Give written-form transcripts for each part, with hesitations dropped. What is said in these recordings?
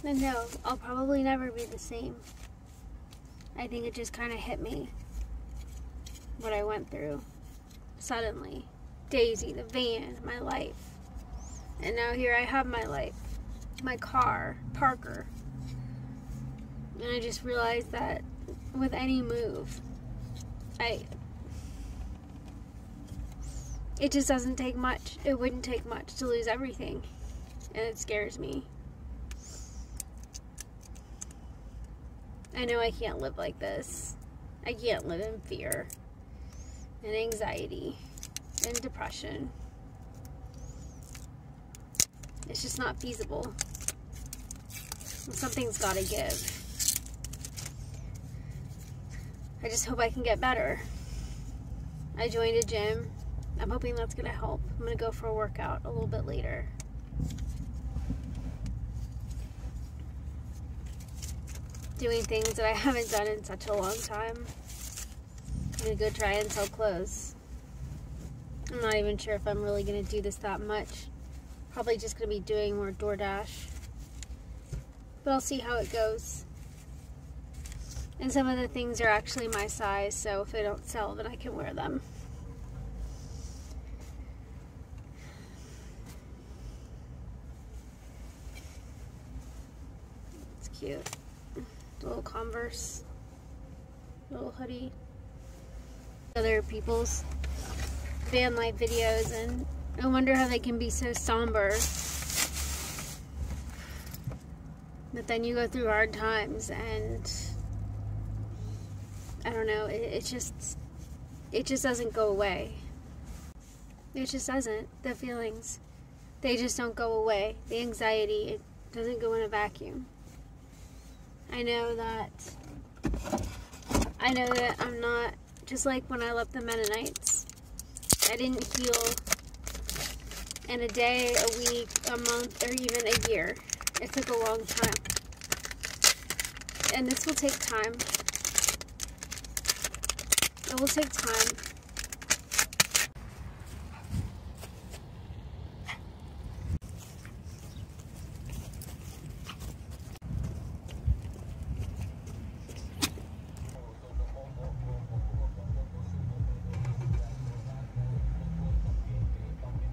And no, I'll probably never be the same. I think it just kind of hit me, what I went through suddenly. Daisy, the van, my life. And now here I have my life, my car, Parker. And I just realized that with any move, it just doesn't take much. It wouldn't take much to lose everything. And it scares me. I know I can't live like this. I can't live in fear and anxiety and depression. It's just not feasible. Something's got to give. I just hope I can get better. I joined a gym. I'm hoping that's going to help. I'm going to go for a workout a little bit later. Doing things that I haven't done in such a long time. I'm going to go try and sell clothes. I'm not even sure if I'm really going to do this that much. Probably just going to be doing more DoorDash. But I'll see how it goes. And some of the things are actually my size, so if they don't sell, then I can wear them. It's cute. Little Converse. Little hoodie. Other people's van life videos, and I wonder how they can be so somber. But then you go through hard times, and I don't know, it just doesn't go away. It just doesn't. The feelings, they just don't go away. The anxiety, it doesn't go in a vacuum. I know that I'm not, just like when I left the Mennonites, I didn't heal in a day, a week, a month, or even a year. It took a long time. And this will take time. It will take time.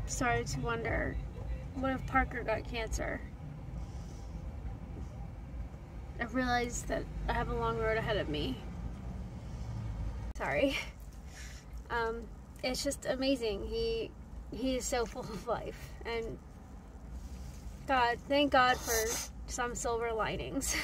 Started to wonder, what if Parker got cancer? I realized that I have a long road ahead of me. Sorry. It's just amazing. He is so full of life, and thank God for some silver linings.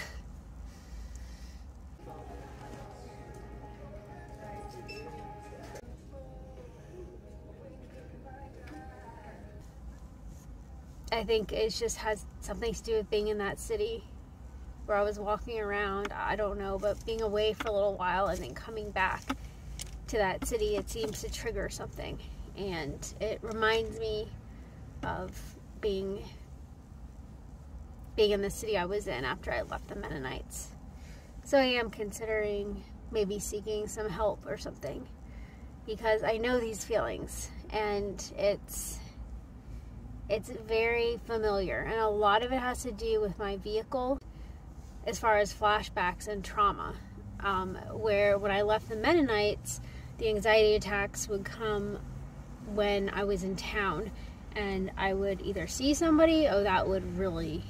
I think it just has something to do with being in that city where I was walking around. I don't know, but being away for a little while and then coming back to that city, it seems to trigger something. And it reminds me of being in the city I was in after I left the Mennonites. So I am considering maybe seeking some help or something, because I know these feelings, and it's very familiar, and a lot of it has to do with my vehicle as far as flashbacks and trauma, where when I left the Mennonites, the anxiety attacks would come when I was in town, and I would either see somebody, that would really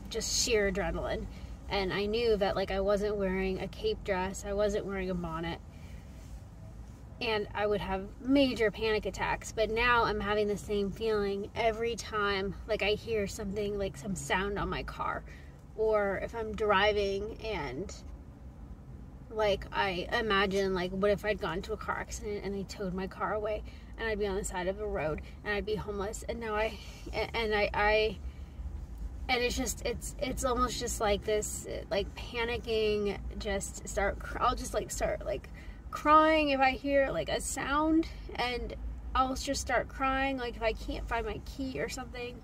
just sheer adrenaline, and I knew that like I wasn't wearing a cape dress, I wasn't wearing a bonnet, and I would have major panic attacks. But now I'm having the same feeling every time like I hear something, like some sound on my car, or if I'm driving and like I imagine, like, what if I'd gotten into a car accident and they towed my car away and I'd be on the side of the road and I'd be homeless, and now and it's just, it's almost just like this, like panicking, I'll just like start like crying if I hear like a sound, and I'll just start crying, like if I can't find my key or something,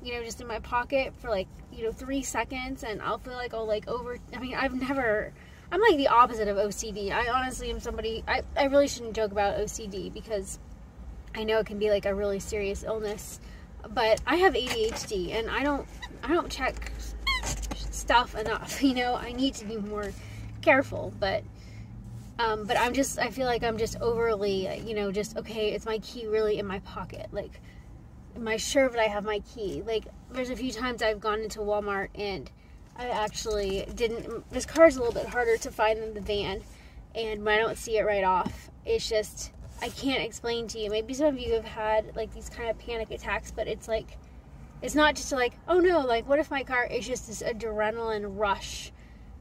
you know, just in my pocket for like, 3 seconds, and I'll feel like I'm like I'm like the opposite of OCD. I honestly am somebody, I really shouldn't joke about OCD because I know it can be like a really serious illness, but I have ADHD, and I don't check stuff enough, you know, I need to be more careful, but I feel like I'm just overly, you know, just, okay, is my key really in my pocket? Like, am I sure that I have my key? Like, there's a few times I've gone into Walmart and I actually didn't, this car is a little bit harder to find than the van, and when I don't see it right off, it's just, I can't explain to you. Maybe some of you have had, like, these kind of panic attacks, but it's like, it's not just like, oh no, like, what if my car, it's just this adrenaline rush.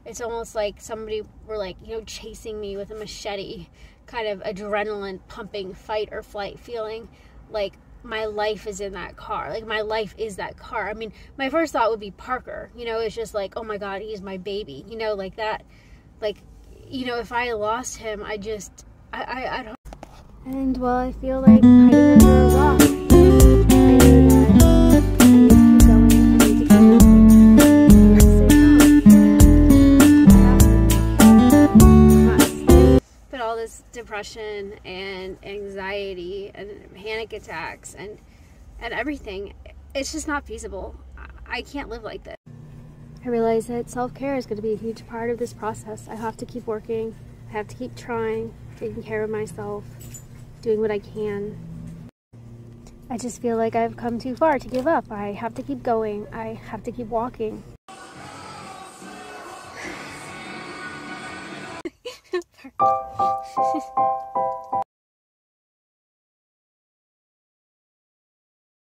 It's almost like somebody were, like, you know, chasing me with a machete, kind of adrenaline pumping, fight or flight feeling. Like, my life is in that car. Like, my life is that car. I mean, my first thought would be Parker. You know, it's just like, oh my God, he's my baby. You know, like that. Like, you know, if I lost him, I don't. And well, I feel like hiding under a rock. I knew that I need to keep going. I need to keep moving. But all this depression and anxiety and panic attacks and everything, it's just not feasible. I can't live like this. I realize that self-care is going to be a huge part of this process. I have to keep working. I have to keep trying, taking care of myself, doing what I can. I just feel like I've come too far to give up. I have to keep going. I have to keep walking. Perfect.